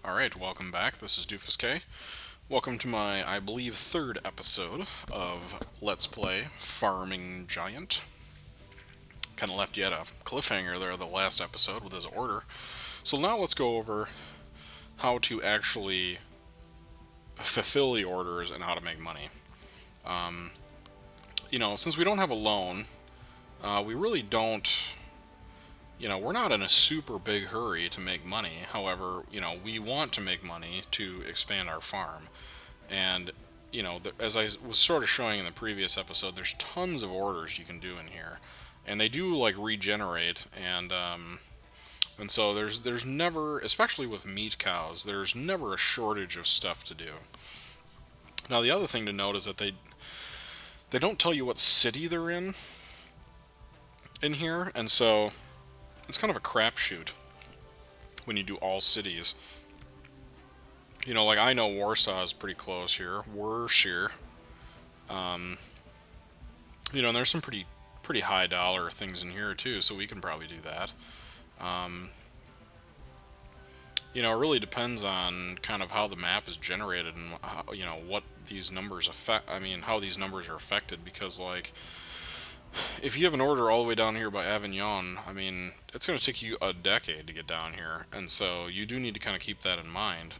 Alright, welcome back. This is Doofus K. Welcome to my, I believe, third episode of Let's Play Farming Giant. Kind of left you at a cliffhanger there the last episode with his order. So now let's go over how to actually fulfill the orders and how to make money. Since we don't have a loan, we really don't... we're not in a super big hurry to make money. However, we want to make money to expand our farm. And, as I was sort of showing in the previous episode, there's tons of orders you can do in here. And they do, regenerate, and so there's never, especially with meat cows, there's never a shortage of stuff to do. Now, the other thing to note is that they don't tell you what city they're in here, and so it's kind of a crapshoot when you do all cities. I know Warsaw is pretty close here. Worcestershire. And there's some pretty high dollar things in here too, so we can probably do that. It really depends on kind of how the map is generated and how, what these numbers affect. I mean, how these numbers are affected, because if you have an order all the way down here by Avignon, I mean, it's going to take you a decade to get down here, and so you do need to kind of keep that in mind.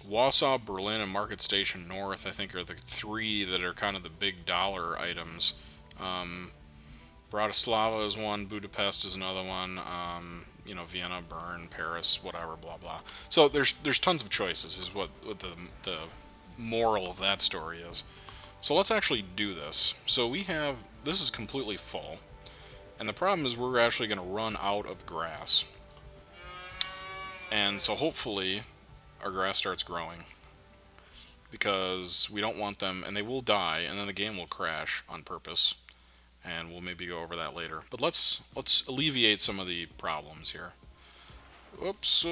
Wausau, Berlin, and Market Station North, I think, are the three that are kind of the big dollar items. Bratislava is one, Budapest is another one, Vienna, Bern, Paris, whatever, blah, blah. So there's tons of choices, is what the moral of that story is. So let's actually do this. So this is completely full, and the problem is we're actually going to run out of grass. And so hopefully our grass starts growing, because we don't want them, and they will die, and then the game will crash on purpose, and we'll maybe go over that later. But let's alleviate some of the problems here. Oops.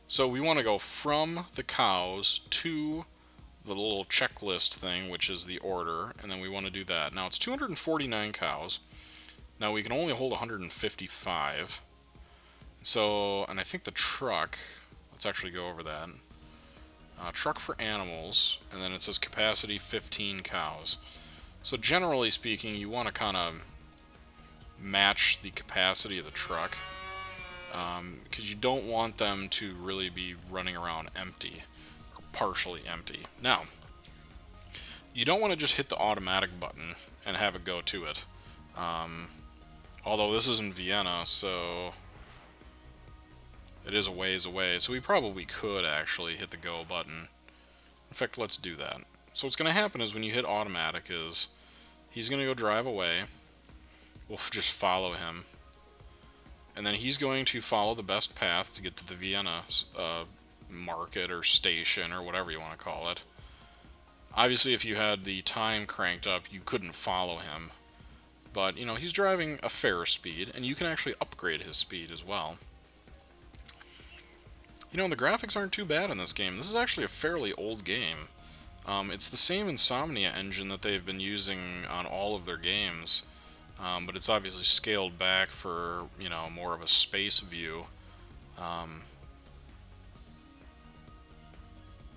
So we want to go from the cows to the little checklist thing, which is the order, and then we want to do that. Now, it's 249 cows. Now, we can only hold 155. So, and I think the truck, let's actually go over that. Truck for animals, and then it says capacity 15 cows. So, generally speaking, you want to kind of match the capacity of the truck, because you don't want them to really be running around empty. Partially empty. Now, you don't want to just hit the automatic button and have it go to it. Although this is in Vienna, so it is a ways away, so we probably could actually hit the go button. In fact, let's do that. So what's going to happen is when you hit automatic is he's going to go drive away. We'll just follow him. And then he's going to follow the best path to get to the Vienna market or station or whatever you want to call it. Obviously, if you had the time cranked up, you couldn't follow him. But, he's driving a fair speed, and you can actually upgrade his speed as well. The graphics aren't too bad in this game. This is actually a fairly old game. It's the same Insomnia engine that they've been using on all of their games, but it's obviously scaled back for, more of a space view.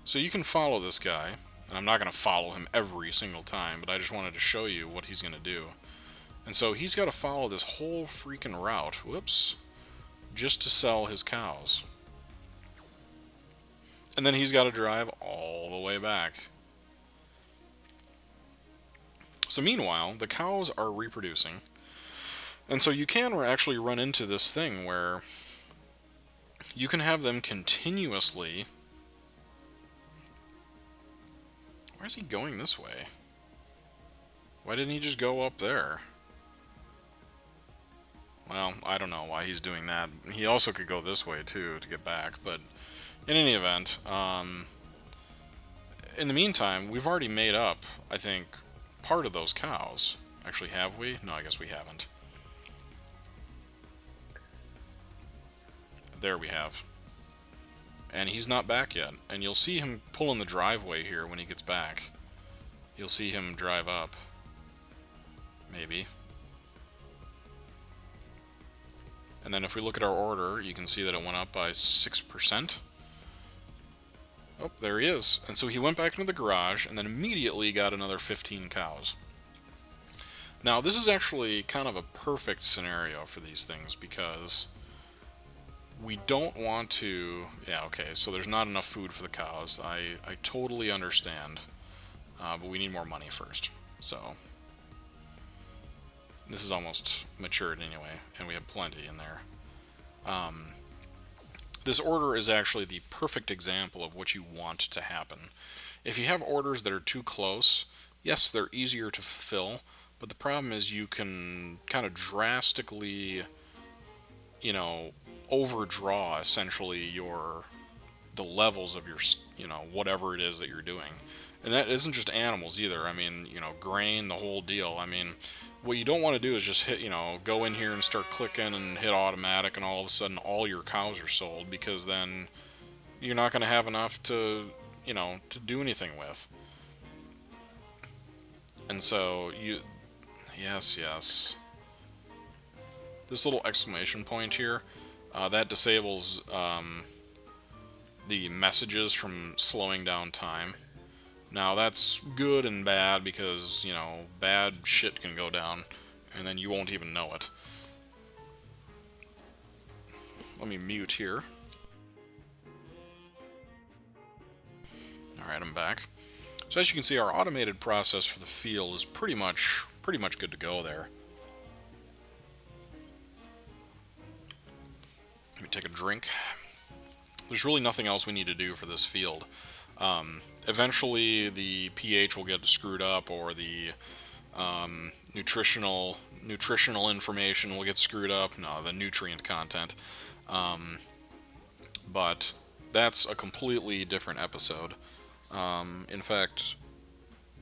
So you can follow this guy, and I'm not going to follow him every single time, but I just wanted to show you what he's going to do. And so he's got to follow this whole freaking route, just to sell his cows. And then he's got to drive all the way back. So meanwhile, the cows are reproducing. And so you can actually run into this thing where you can have them continuously... Why is he going this way? Why didn't he just go up there? Well, I don't know why he's doing that. He also could go this way, too, to get back. But in any event, in the meantime, we've already made up, I think, part of those cows. Actually, have we? No, I guess we haven't. There we have. And he's not back yet. And you'll see him pull in the driveway here when he gets back. You'll see him drive up. Maybe. And then if we look at our order, you can see that it went up by 6%. Oh, there he is. And so he went back into the garage and then immediately got another 15 cows. Now, this is actually kind of a perfect scenario for these things because we don't want to... Yeah, okay, so there's not enough food for the cows. I totally understand. But we need more money first. So, this is almost matured anyway, and we have plenty in there. This order is actually the perfect example of what you want to happen. If you have orders that are too close, yes, they're easier to fulfill, but the problem is you can kind of drastically, you know, overdraw essentially the levels of your, you know, whatever it is that you're doing. And that isn't just animals either. I mean, you know, grain, the whole deal. I mean, what you don't want to do is just hit, you know, go in here and start clicking and hit automatic, and all of a sudden all your cows are sold, because then you're not going to have enough to, you know, to do anything with. And so yes. This little exclamation point here, that disables the messages from slowing down time. Now, that's good and bad because, you know, bad shit can go down, and then you won't even know it. Let me mute here. Alright, I'm back. So as you can see, our automated process for the field is pretty much good to go there. Let me take a drink. There's really nothing else we need to do for this field. Eventually the pH will get screwed up, or the nutritional information will get screwed up. No, the nutrient content. But that's a completely different episode. In fact,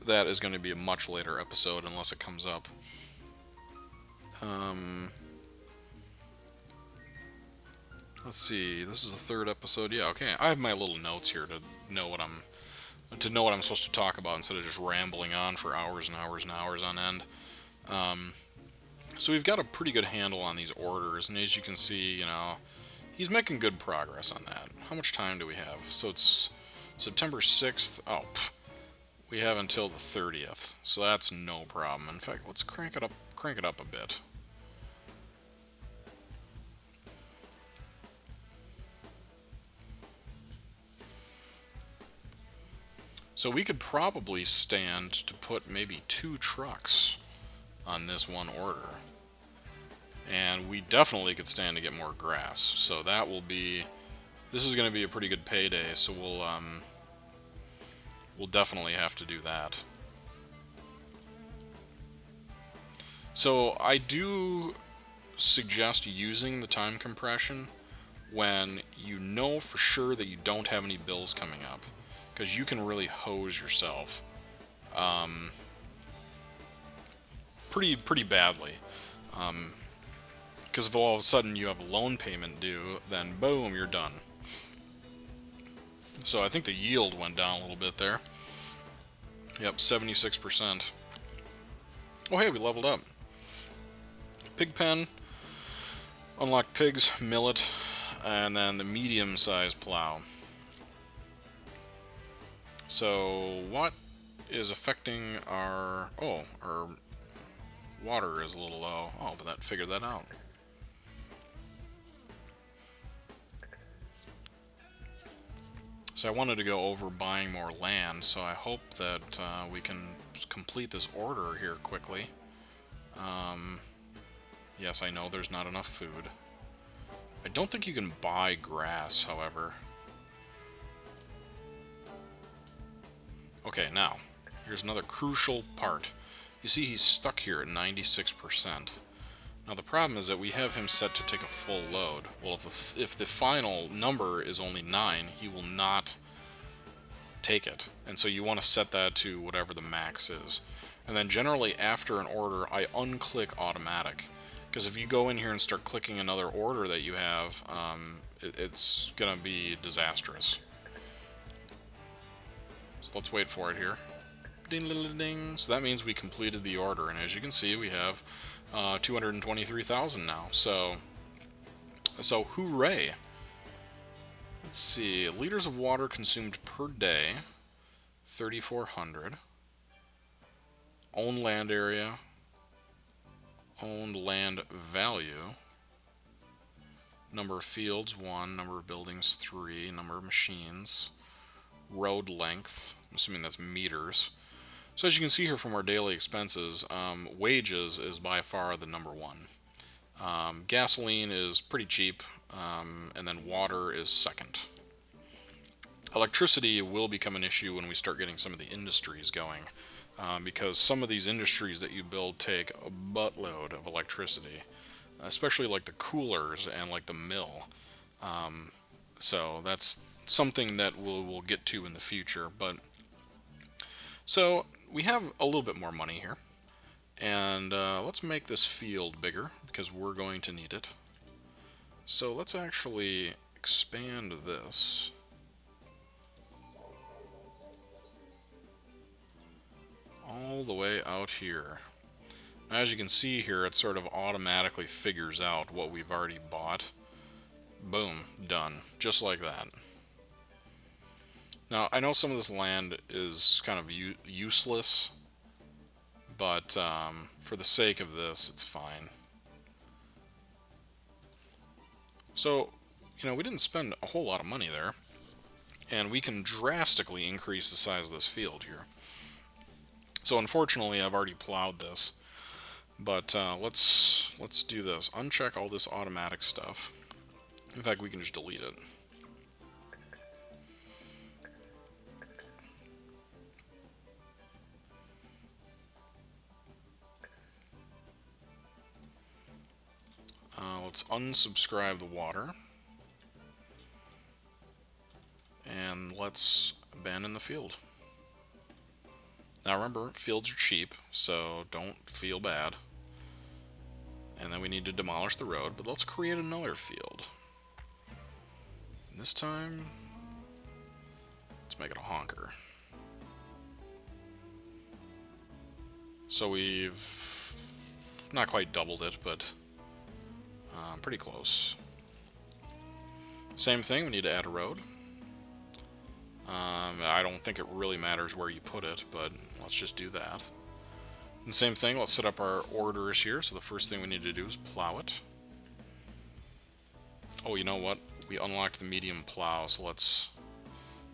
that is going to be a much later episode unless it comes up. Let's see. This is the third episode. Yeah, okay. I have my little notes here to know what I'm supposed to talk about instead of just rambling on for hours and hours and hours on end. So we've got a pretty good handle on these orders, and as you can see, you know, he's making good progress on that. How much time do we have? So it's September 6th. Oh, we have until the 30th, so that's no problem. In fact, let's crank it up a bit. So we could probably stand to put maybe 2 trucks on this one order. And we definitely could stand to get more grass. So that will be... This is going to be a pretty good payday, so we'll definitely have to do that. So I do suggest using the time compression when you know for sure that you don't have any bills coming up, because you can really hose yourself pretty badly. Because if all of a sudden you have a loan payment due, then boom, you're done. So I think the yield went down a little bit there. Yep, 76%. Oh hey, we leveled up. Pig pen, unlock pigs, millet, and then the medium-sized plow. So what is affecting our... Oh, our water is a little low. Oh, but that figured that out. So I wanted to go over buying more land, so I hope that we can complete this order here quickly. Yes, I know there's not enough food. I don't think you can buy grass, however. Okay, now, here's another crucial part. You see he's stuck here at 96%. Now the problem is that we have him set to take a full load. Well, if the final number is only 9, he will not take it. And so you want to set that to whatever the max is. And then generally after an order, I unclick automatic. Because if you go in here and start clicking another order that you have, it's going to be disastrous. So let's wait for it here. Ding, ding, ding. So that means we completed the order, and as you can see, we have 223,000 now. So So, hooray! Let's see. Liters of water consumed per day, 3,400. Owned land area. Owned land value. Number of fields, 1. Number of buildings, 3. Number of machines. Road length. I'm assuming that's meters. So as you can see here from our daily expenses, wages is by far the number one. Gasoline is pretty cheap, and then water is second. Electricity will become an issue when we start getting some of the industries going, because some of these industries that you build take a buttload of electricity, especially like the coolers and like the mill. So that's something that we'll get to in the future. But so we have a little bit more money here, and let's make this field bigger because we're going to need it. So let's actually expand this. All the way out here. As you can see here, it sort of automatically figures out what we've already bought. Boom, done. Just like that. Now, I know some of this land is kind of useless, but for the sake of this, it's fine. So, we didn't spend a whole lot of money there, and we can drastically increase the size of this field here. So unfortunately, I've already plowed this, but let's do this. Uncheck all this automatic stuff. In fact, we can just delete it. Let's unsubscribe the water. And let's abandon the field. Now remember, fields are cheap, so don't feel bad. And then we need to demolish the road, but let's create another field. And this time, let's make it a honker. So we've not quite doubled it, but pretty close. Same thing, we need to add a road. I don't think it really matters where you put it, but let's just do that. And same thing, let's set up our orders here. So the first thing we need to do is plow it. Oh, you know what? We unlocked the medium plow, so let's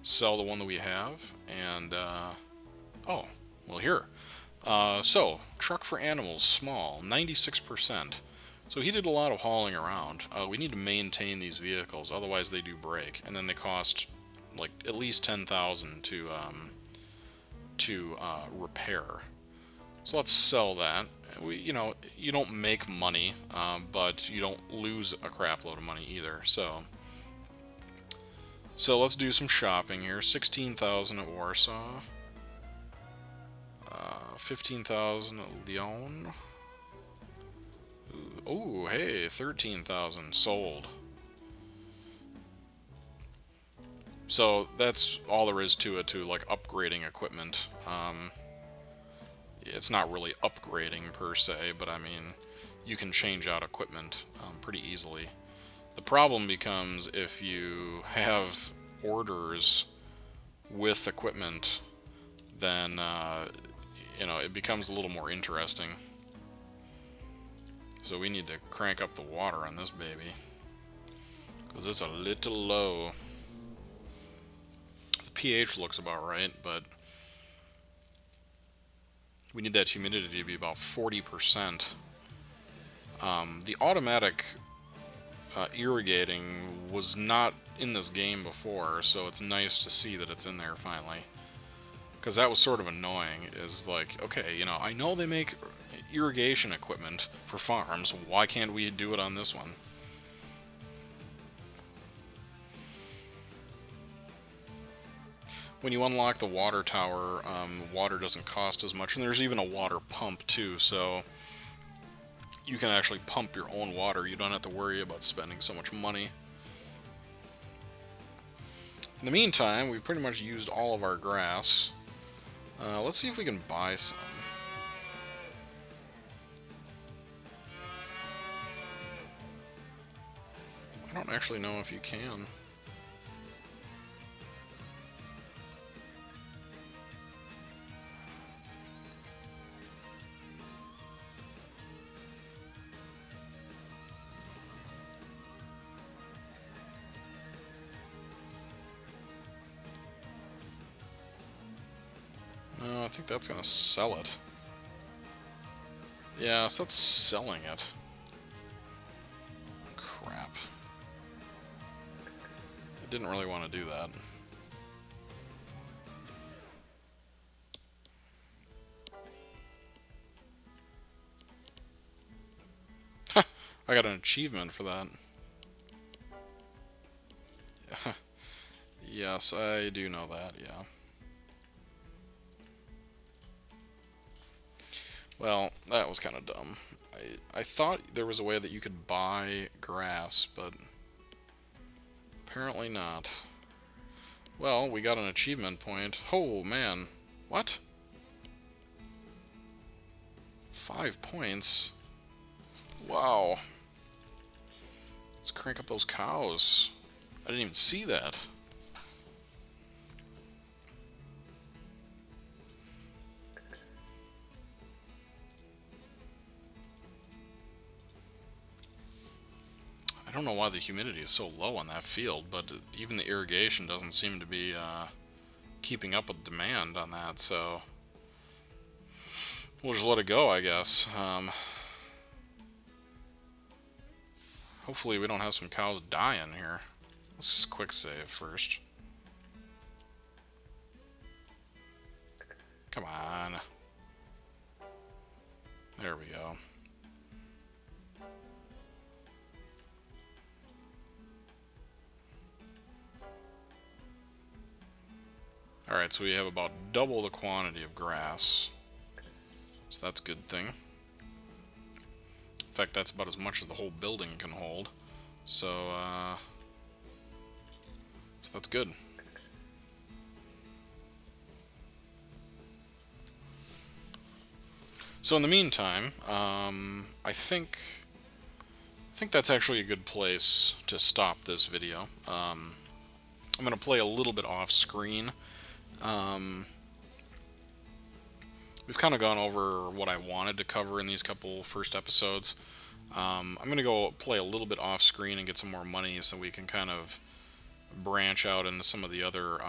sell the one that we have. And, oh, well here. So, truck for animals, small, 96%. So he did a lot of hauling around. We need to maintain these vehicles, otherwise they do break. And then they cost like at least 10,000 to repair. So let's sell that. You don't make money, but you don't lose a crap load of money either. So let's do some shopping here. 16,000 at Warsaw, 15,000 at Lyon. Oh, hey, 13,000 sold. So that's all there is to it, to like upgrading equipment. It's not really upgrading per se, but I mean, you can change out equipment pretty easily. The problem becomes if you have orders with equipment, then it becomes a little more interesting. So we need to crank up the water on this baby, because it's a little low. The pH looks about right, but we need that humidity to be about 40%. The automatic irrigating was not in this game before, so it's nice to see that it's in there finally. Because that was sort of annoying, is like, okay, I know they make irrigation equipment for farms, why can't we do it on this one? When you unlock the water tower, water doesn't cost as much, and there's even a water pump too, so you can actually pump your own water. You don't have to worry about spending so much money. In the meantime, we've pretty much used all of our grass. Let's see if we can buy some. I don't actually know if you can. No, I think that's gonna sell it. Yeah, so that's selling it. Crap. I didn't really want to do that. I got an achievement for that. Yes, I do know that, yeah. Well, that was kind of dumb. I thought there was a way that you could buy grass, but apparently not. Well, we got an achievement point. Oh, man. What? 5 points? Wow. Let's crank up those cows. I didn't even see that. I don't know why the humidity is so low on that field, but even the irrigation doesn't seem to be keeping up with demand on that, so we'll just let it go, I guess. Hopefully we don't have some cows dying here. Let's just quick save first. Come on. There we go. Alright, so we have about double the quantity of grass. So that's a good thing. In fact, that's about as much as the whole building can hold. So that's good. So in the meantime, I think that's actually a good place to stop this video. I'm going to play a little bit off screen. We've kind of gone over what I wanted to cover in these couple first episodes. I'm going to go play a little bit off screen and get some more money so we can kind of branch out into some of the other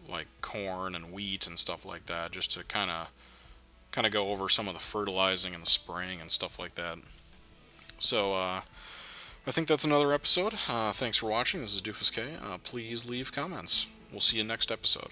like corn and wheat and stuff like that, just to kind of go over some of the fertilizing and the spraying and stuff like that. So I think that's another episode. Thanks for watching. This is Doofus K. Please leave comments. We'll see you next episode.